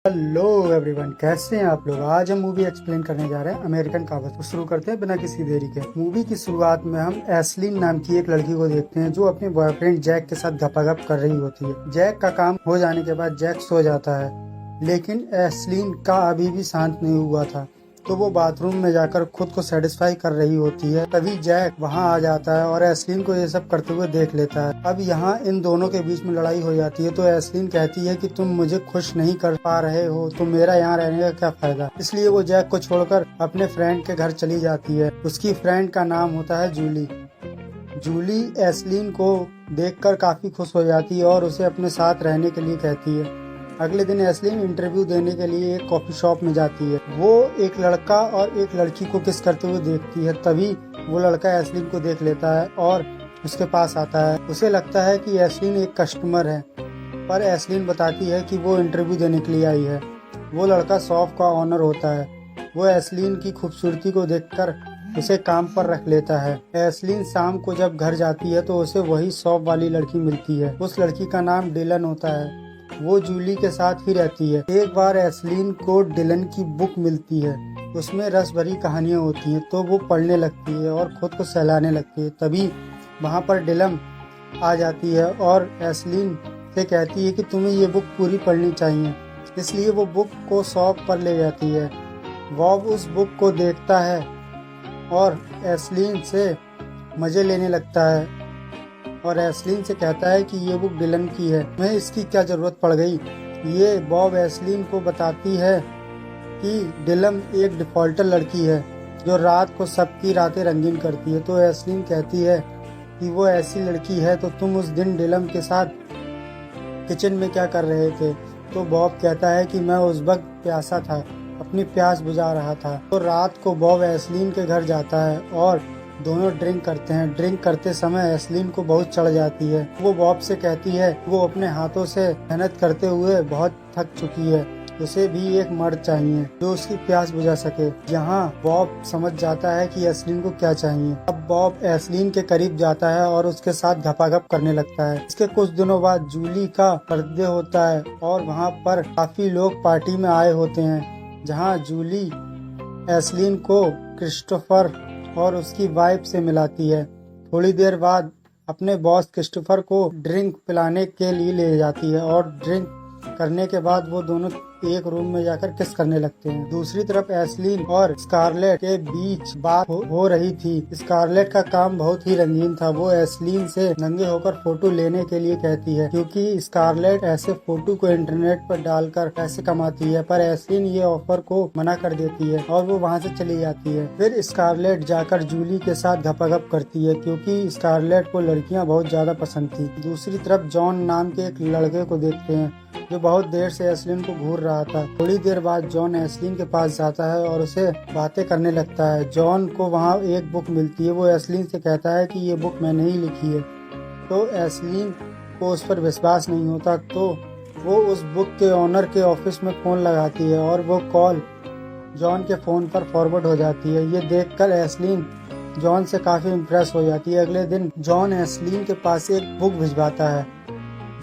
Hello everyone, कैसे हैं आप लोग। आज हम मूवी एक्सप्लेन करने जा रहे हैं अमेरिकन कावस। तो शुरू करते हैं बिना किसी देरी के। मूवी की शुरुआत में हम एस्लीन नाम की एक लड़की को देखते हैं जो अपने बॉयफ्रेंड जैक के साथ गपागप कर रही होती है। जैक का काम हो जाने के बाद जैक सो जाता है, लेकिन एस्लीन का अभी भी शांत नहीं हुआ था, तो वो बाथरूम में जाकर खुद को सेटिस्फाई कर रही होती है। तभी जैक वहाँ आ जाता है और एस्लीन को ये सब करते हुए देख लेता है। अब यहाँ इन दोनों के बीच में लड़ाई हो जाती है, तो एस्लीन कहती है कि तुम मुझे खुश नहीं कर पा रहे हो तो मेरा यहाँ रहने का क्या फायदा। इसलिए वो जैक को छोड़कर अपने फ्रेंड के घर चली जाती है। उसकी फ्रेंड का नाम होता है जूली। जूली एस्लीन को देखकर काफी खुश हो जाती है और उसे अपने साथ रहने के लिए कहती है। अगले दिन एस्लीन इंटरव्यू देने के लिए एक कॉफी शॉप में जाती है। वो एक लड़का और एक लड़की को किस करते हुए देखती है। तभी वो लड़का एस्लीन को देख लेता है और उसके पास आता है। उसे लगता है कि एस्लीन एक कस्टमर है, पर एस्लीन बताती है कि वो इंटरव्यू देने के लिए आई है। वो लड़का शॉप का ऑनर होता है। वो एस्लीन की खूबसूरती को देखकर उसे काम पर रख लेता है। एस्लीन शाम को जब घर जाती है तो उसे वही शॉप वाली लड़की मिलती है। उस लड़की का नाम डिलन होता है। वो जूली के साथ ही रहती है। एक बार एस्लीन को डिलन की बुक मिलती है। उसमें रस भरी कहानियां होती हैं, तो वो पढ़ने लगती है और खुद को सहलाने लगती है। तभी वहाँ पर डिलन आ जाती है और एस्लीन से कहती है कि तुम्हें ये बुक पूरी पढ़नी चाहिए। इसलिए वो बुक को शॉप पर ले जाती है। बॉब उस बुक को देखता है और एस्लीन से मजे लेने लगता है और एस्लीन से कहता है कि ये बुक डिलन की है, मैं इसकी क्या जरूरत पड़ गई। ये बॉब एस्लीन को बताती है कि डिलन एक डिफॉल्टर लड़की है जो रात को सबकी रातें रंगीन करती है। तो एस्लीन कहती है कि वो ऐसी लड़की है तो तुम उस दिन डिलन के साथ किचन में क्या कर रहे थे। तो बॉब कहता है कि मैं उस वक्त प्यासा था, अपनी प्यास बुझा रहा था। तो रात को बॉब एस्लीन के घर जाता है और दोनों ड्रिंक करते हैं। ड्रिंक करते समय एस्लीन को बहुत चढ़ जाती है। वो बॉब से कहती है वो अपने हाथों से मेहनत करते हुए बहुत थक चुकी है, उसे भी एक मर्द चाहिए जो उसकी प्यास बुझा सके। यहाँ बॉब समझ जाता है कि एस्लीन को क्या चाहिए। अब बॉब एस्लीन के करीब जाता है और उसके साथ घपाघप करने लगता है। इसके कुछ दिनों बाद जूली का बर्थडे होता है और वहाँ पर काफी लोग पार्टी में आए होते हैं, जहाँ जूली एस्लीन को क्रिस्टोफर और उसकी वाइफ से मिलाती है। थोड़ी देर बाद अपने बॉस क्रिस्टोफर को ड्रिंक पिलाने के लिए ले जाती है और ड्रिंक करने के बाद वो दोनों एक रूम में जाकर किस करने लगते हैं। दूसरी तरफ एस्लीन और स्कारलेट के बीच बात हो रही थी। स्कारलेट का काम बहुत ही रंगीन था। वो एस्लीन से नंगे होकर फोटो लेने के लिए कहती है, क्योंकि स्कारलेट ऐसे फोटो को इंटरनेट पर डालकर पैसे कमाती है। पर एस्लीन ये ऑफर को मना कर देती है और वो वहाँ से चली जाती है। फिर स्कारलेट जाकर जूली के साथ घपाघप करती है, क्योंकि स्कारलेट को लड़कियाँ बहुत ज्यादा पसंद थी। दूसरी तरफ जॉन नाम के एक लड़के को देखते हैं जो बहुत देर से एस्लीन को घूर रहा था। थोड़ी देर बाद जॉन एस्लीन के पास जाता है और उसे बातें करने लगता है। जॉन को वहाँ एक बुक मिलती है। वो एस्लीन से कहता है कि ये बुक मैंने ही लिखी है। तो एस्लीन को उस पर विश्वास नहीं होता, तो वो उस बुक के ओनर के ऑफिस में फोन लगाती है और वो कॉल जॉन के फोन पर फॉरवर्ड हो जाती है। ये देखकर एस्लीन जॉन से काफी इम्प्रेस हो जाती है। अगले दिन जॉन एस्लीन के पास एक बुक भिजवाता है,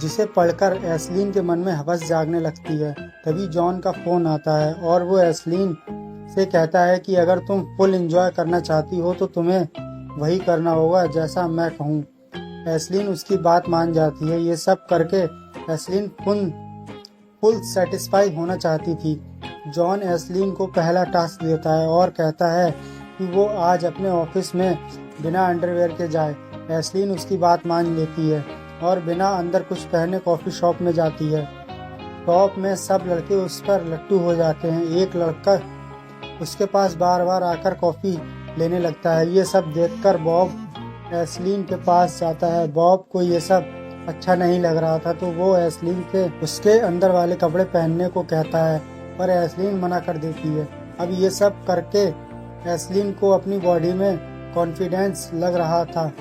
जिसे पढ़कर एस्लीन के मन में हवस जागने लगती है। तभी जॉन का फोन आता है और वो एस्लीन से कहता है कि अगर तुम फुल एंजॉय करना चाहती हो तो तुम्हें वही करना होगा जैसा मैं कहूँ। एस्लीन उसकी बात मान जाती है। ये सब करके एस्लीन फुल सेटिस्फाई होना चाहती थी। जॉन एस्लीन को पहला टास्क देता है और कहता है कि वो आज अपने ऑफिस में बिना अंडरवेयर के जाए। एस्लीन उसकी बात मान लेती है और बिना अंदर कुछ पहने कॉफी शॉप में जाती है। शॉप में सब लड़के उस पर लट्टू हो जाते हैं। एक लड़का उसके पास बार बार आकर कॉफी लेने लगता है। ये सब देखकर बॉब एस्लीन के पास जाता है। बॉब को ये सब अच्छा नहीं लग रहा था, तो वो एस्लीन से उसके अंदर वाले कपड़े पहनने को कहता है, पर एस्लीन मना कर देती है। अब ये सब करके एस्लीन को अपनी बॉडी में कॉन्फिडेंस लग रहा था।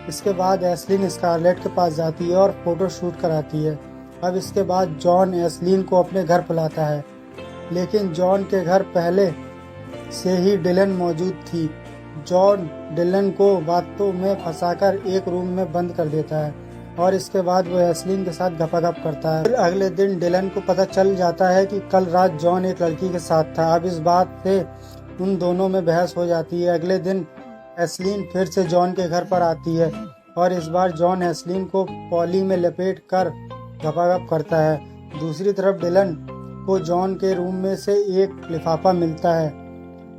इसके बाद एस्लीन स्कारलेट के पास जाती है और फोटो शूट कराती है। अब इसके बाद जॉन एस्लीन को अपने घर बुलाता है, लेकिन जॉन के घर पहले से ही डिलन मौजूद थी। जॉन डिलन को बातों में फंसाकर एक रूम में बंद कर देता है और इसके बाद वो एस्लीन के साथ गपागप करता है। फिर अगले दिन डिलन को पता चल जाता है कि कल रात जॉन एक लड़की के साथ था। अब इस बात से उन दोनों में बहस हो जाती है। अगले दिन एस्लीन फिर से जॉन के घर पर आती है और इस बार जॉन एस्लीन को पॉली में लपेट कर गपागप करता है। दूसरी तरफ डिलन को जॉन के रूम में से एक लिफाफा मिलता है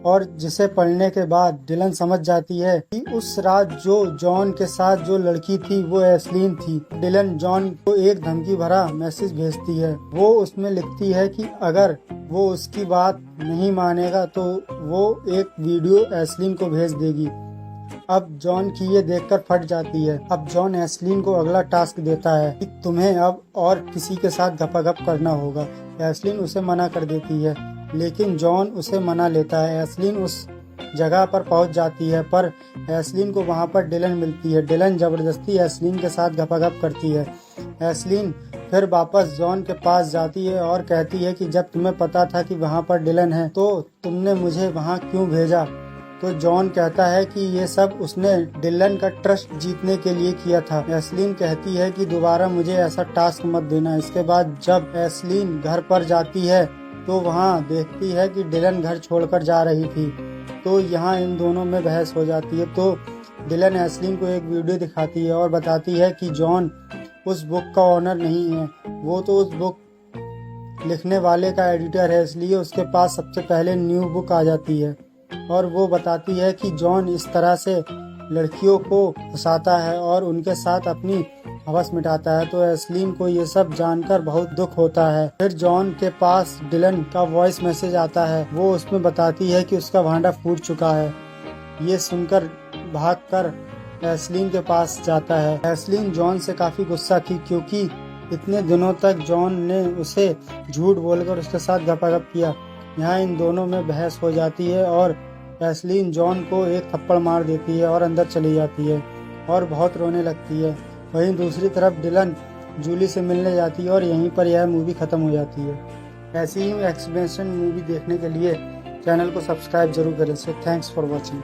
और जिसे पढ़ने के बाद डिलन समझ जाती है कि उस रात जो जॉन के साथ जो लड़की थी वो एस्लीन थी। डिलन जॉन को एक धमकी भरा मैसेज भेजती है। वो उसमें लिखती है कि अगर वो उसकी बात नहीं मानेगा तो वो एक वीडियो एस्लीन को भेज देगी। अब जॉन की ये देखकर फट जाती है। अब जॉन एस्लीन को अगला टास्क देता है कि तुम्हें अब और किसी के साथ गपागप करना होगा। एस्लीन उसे मना कर देती है लेकिन जॉन उसे मना लेता है। एस्लीन उस जगह पर पहुंच जाती है पर एस्लीन को वहां पर डिलन मिलती है। डिलन जबरदस्ती एस्लीन के साथ गपागप करती है। एस्लीन फिर वापस जॉन के पास जाती है और कहती है कि जब तुम्हें पता था कि वहां पर डिलन है तो तुमने मुझे वहां क्यों भेजा। तो जॉन कहता है कि ये सब उसने डिलन का ट्रस्ट जीतने के लिए किया था। एस्लीन कहती है कि दोबारा मुझे ऐसा टास्क मत देना। इसके बाद जब एस्लीन घर पर जाती है तो वहाँ देखती है कि डिलन घर छोड़कर जा रही थी। तो यहाँ इन दोनों में बहस हो जाती है। तो डिलन एस्लीन को एक वीडियो दिखाती है और बताती है कि जॉन उस बुक का ऑनर नहीं है, वो तो उस बुक लिखने वाले का एडिटर है, इसलिए उसके पास सबसे पहले न्यू बुक आ जाती है। और वो बताती है कि जॉन इस तरह से लड़कियों को फंसाता है और उनके साथ अपनी हवस मिटाता है। तो एस्लीन को ये सब जानकर बहुत दुख होता है। फिर जॉन के पास डिलन का वॉइस मैसेज आता है। वो उसमें बताती है कि उसका भांडा फूट चुका है। ये सुनकर भागकर एस्लीन के पास जाता है। एस्लीन जॉन से काफी गुस्सा थी क्योंकि इतने दिनों तक जॉन ने उसे झूठ बोलकर उसके साथ गपागप किया। यहाँ इन दोनों में बहस हो जाती है और एस्लीन जॉन को एक थप्पड़ मार देती है और अंदर चली जाती है और बहुत रोने लगती है। वहीं दूसरी तरफ डिलन जूली से मिलने जाती है और यहीं पर यह मूवी खत्म हो जाती है। ऐसी ही एक्सप्लेनेशन मूवी देखने के लिए चैनल को सब्सक्राइब जरूर करें। So thanks for watching.